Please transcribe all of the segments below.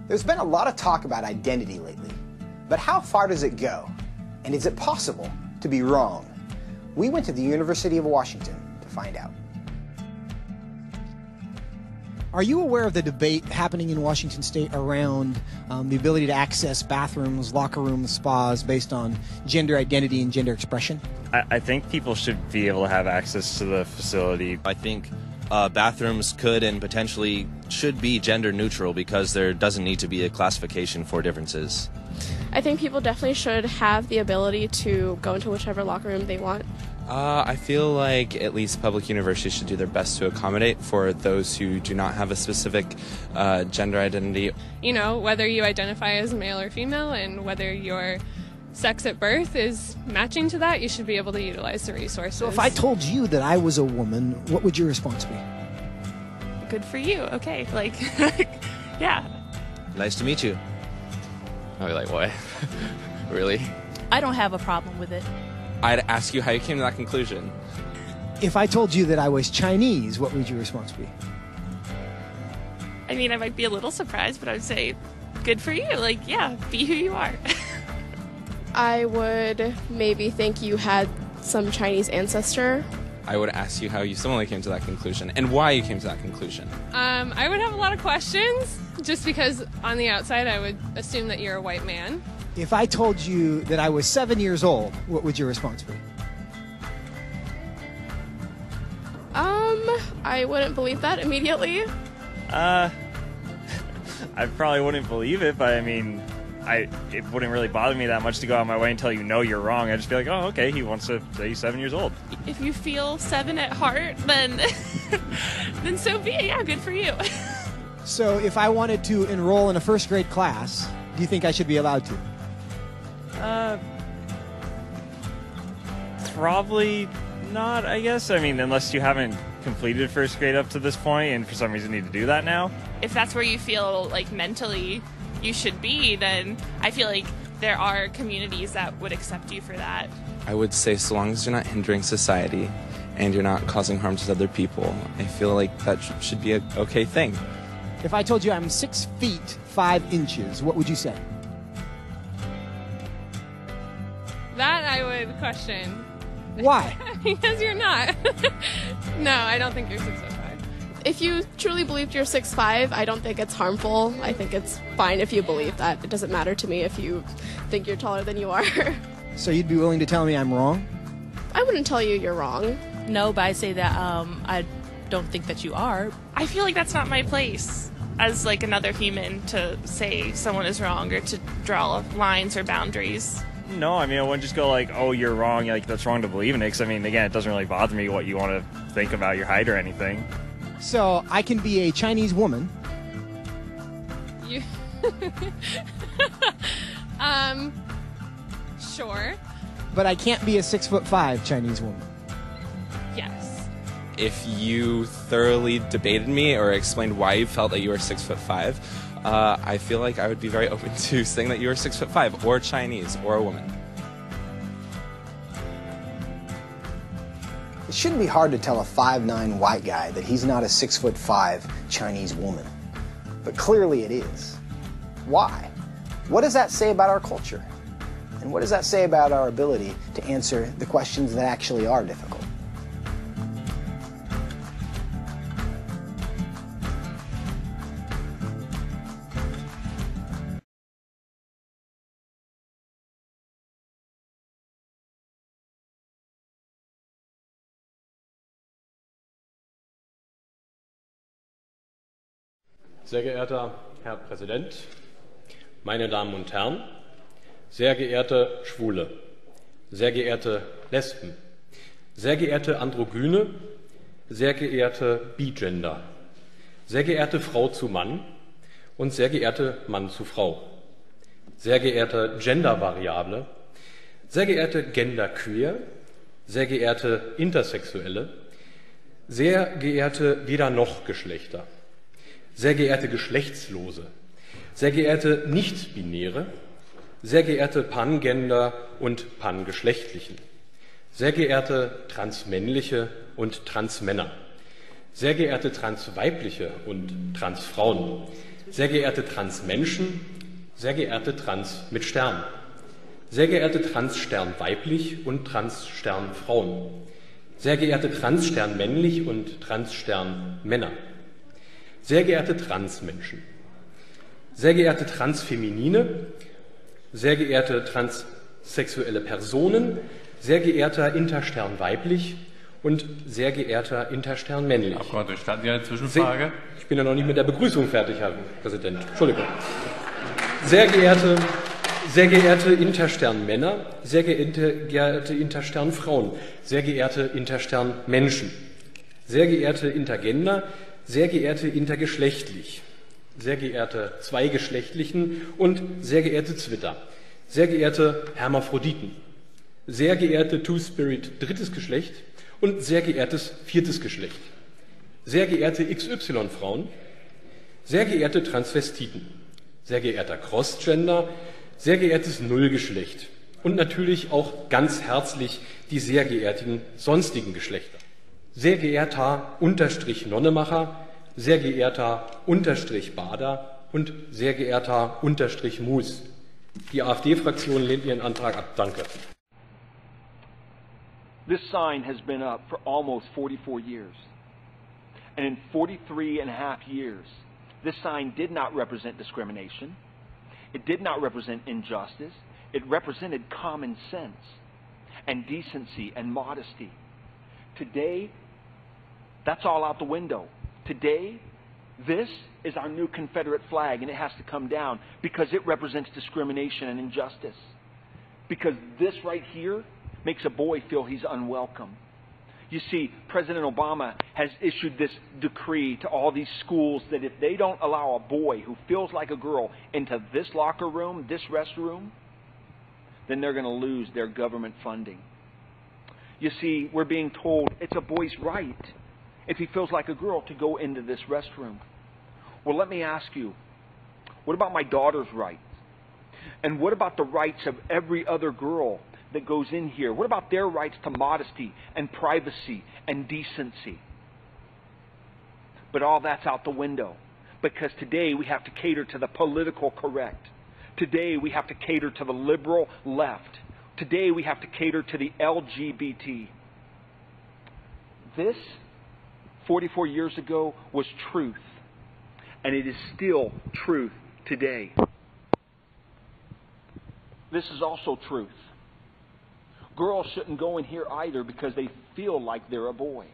There's been a lot of talk about identity lately, but how far does it go? And is it possible to be wrong? We went to the University of Washington to find out. Are you aware of the debate happening in Washington State around the ability to access bathrooms, locker rooms, spas based on gender identity and gender expression? I think people should be able to have access to the facility. I think bathrooms could and potentially should be gender neutral because there doesn't need to be a classification for differences. I think people definitely should have the ability to go into whichever locker room they want. I feel like at least public universities should do their best to accommodate for those who do not have a specific gender identity. You know, whether you identify as male or female and whether your sex at birth is matching to that, you should be able to utilize the resources. So if I told you that I was a woman, what would your response be? Good for you. Okay, like, yeah. Nice to meet you. I'd be like, what? Really? I don't have a problem with it. I'd ask you how you came to that conclusion. If I told you that I was Chinese, what would your response be? I mean, I might be a little surprised, but I would say, good for you. Like, yeah, be who you are. I would maybe think you had some Chinese ancestor. I would ask you how you similarly came to that conclusion and why you came to that conclusion. I would have a lot of questions, just because on the outside I would assume that you're a white man. If I told you that I was 7 years old, what would your response be? I wouldn't believe that immediately. I probably wouldn't believe it, but I mean, it wouldn't really bother me that much to go out of my way and tell you, no, you're wrong. I'd just be like, oh, okay, he wants to say he's 7 years old. If you feel 7 at heart, then then so be it. Yeah, good for you. So if I wanted to enroll in a first grade class, do you think I should be allowed to? Probably not, I guess. I mean, unless you haven't completed first grade up to this point and for some reason need to do that now. If that's where you feel like mentally you should be, then I feel like there are communities that would accept you for that. I would say so long as you're not hindering society and you're not causing harm to other people, I feel like that should be an okay thing. If I told you I'm 6 feet 5 inches, what would you say? That I would question. Why? Because you're not. No, I don't think you're 6'5". If you truly believed you're 6'5", I don't think it's harmful. I think it's fine if you believe that. It doesn't matter to me if you think you're taller than you are. So you'd be willing to tell me I'm wrong? I wouldn't tell you you're wrong. No, but I say that I don't think that you are. I feel like that's not my place as like another human to say someone is wrong or to draw lines or boundaries. No, I mean, I wouldn't just go like, oh, you're wrong, like that's wrong to believe in it, because I mean, again, it doesn't really bother me what you want to think about your height or anything. So I can be a Chinese woman. You sure. But I can't be a 6'5" Chinese woman. Yes. If you thoroughly debated me or explained why you felt that you were 6'5", I feel like I would be very open to saying that you were 6'5", or Chinese, or a woman. It shouldn't be hard to tell a 5'9" white guy that he's not a 6'5" Chinese woman. But clearly it is. Why? What does that say about our culture? And what does that say about our ability to answer the questions that actually are difficult? Sehr geehrter Herr Präsident, meine Damen und Herren, sehr geehrte Schwule, sehr geehrte Lesben, sehr geehrte Androgyne, sehr geehrte Bigender, sehr geehrte Frau zu Mann und sehr geehrte Mann zu Frau, sehr geehrte Gendervariable, sehr geehrte Genderqueer, sehr geehrte Intersexuelle, sehr geehrte Weder-noch-Geschlechter, sehr geehrte Geschlechtslose, sehr geehrte Nicht-Binäre, sehr geehrte Pangender und Pangeschlechtlichen, sehr geehrte Transmännliche und Transmänner, sehr geehrte Transweibliche und Transfrauen, sehr geehrte Transmenschen, sehr geehrte Trans mit Stern, sehr geehrte Transstern weiblich und Transstern Frauen, sehr geehrte Transstern männlich und Transstern Männer, sehr geehrte Transmenschen, sehr geehrte Transfeminine, sehr geehrte transsexuelle Personen, sehr geehrter Interstern weiblich und sehr geehrter Interstern männlich. Abgeordneter, gestatten Sie eine Zwischenfrage? Ich bin ja noch nicht mit der Begrüßung fertig, Herr Präsident. Entschuldigung. Sehr geehrte Interstern Männer, sehr geehrte Interstern Frauen, sehr geehrte Interstern Menschen, sehr geehrte Intergender, sehr geehrte intergeschlechtlich, sehr geehrte Zweigeschlechtlichen und sehr geehrte Zwitter, sehr geehrte Hermaphroditen, sehr geehrte Two-Spirit drittes Geschlecht und sehr geehrtes viertes Geschlecht, sehr geehrte XY-Frauen, sehr geehrte Transvestiten, sehr geehrter Crossgender, sehr geehrtes Nullgeschlecht und natürlich auch ganz herzlich die sehr geehrten sonstigen Geschlechter. Sehr geehrter Unterstrich-Nonnemacher, sehr geehrter Unterstrich-Bader und sehr geehrter Unterstrich-Mus. Die AfD-Fraktion lehnt Ihren Antrag ab. Danke. This sign has been up for almost 44 years. And in 43 and a half years, this sign did not represent discrimination. It did not represent injustice. It represented common sense and decency and modesty. Today, that's all out the window. Today, this is our new Confederate flag, and it has to come down because it represents discrimination and injustice. Because this right here makes a boy feel he's unwelcome. You see, President Obama has issued this decree to all these schools that if they don't allow a boy who feels like a girl into this locker room, this restroom, then they're going to lose their government funding. You see, we're being told it's a boy's right, if he feels like a girl, to go into this restroom. Well, let me ask you, what about my daughter's rights? And what about the rights of every other girl that goes in here? What about their rights to modesty and privacy and decency? But all that's out the window because today we have to cater to the political correct. Today we have to cater to the liberal left. Today we have to cater to the LGBT. This, 44 years ago, was truth. And it is still truth today. This is also truth. Girls shouldn't go in here either because they feel like they're a boy.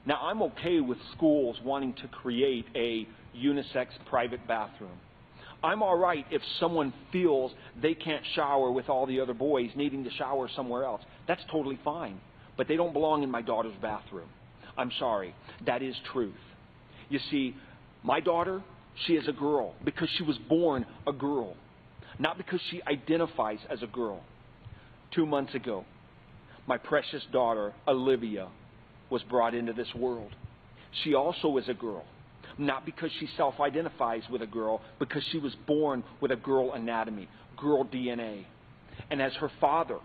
Now, I'm okay with schools wanting to create a unisex private bathroom. I'm all right if someone feels they can't shower with all the other boys needing to shower somewhere else. That's totally fine. But they don't belong in my daughter's bathroom. I'm sorry. That is truth. You see, my daughter, she is a girl because she was born a girl, not because she identifies as a girl. 2 months ago, my precious daughter, Olivia, was brought into this world. She also is a girl, not because she self-identifies with a girl, because she was born with a girl anatomy, girl DNA. And as her father,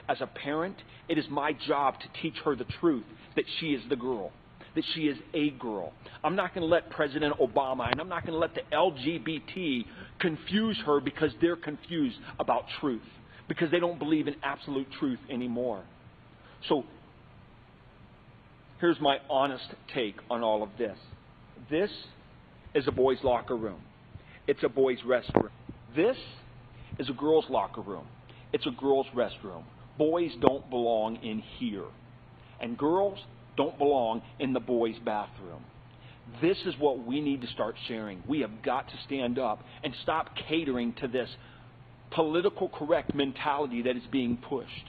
as a parent, it is my job to teach her the truth that she is the girl, that she is a girl. I'm not going to let President Obama and I'm not going to let the LGBT confuse her because they're confused about truth, because they don't believe in absolute truth anymore. So here's my honest take on all of this. This is a boys' locker room. It's a boys' restroom. This is a girls' locker room. It's a girls' restroom. Boys don't belong in here. And girls don't belong in the boys' bathroom. This is what we need to start sharing. We have got to stand up and stop catering to this political correct mentality that is being pushed.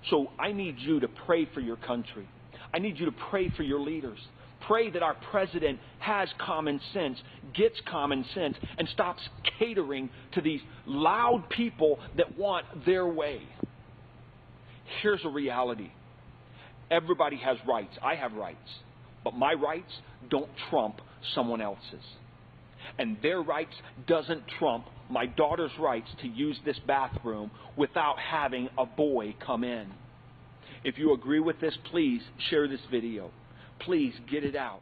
So I need you to pray for your country. I need you to pray for your leaders. Pray that our president has common sense, gets common sense, and stops catering to these loud people that want their way. Here's a reality. Everybody has rights. I have rights. But my rights don't trump someone else's. And their rights doesn't trump my daughter's rights to use this bathroom without having a boy come in. If you agree with this, please share this video. Please get it out.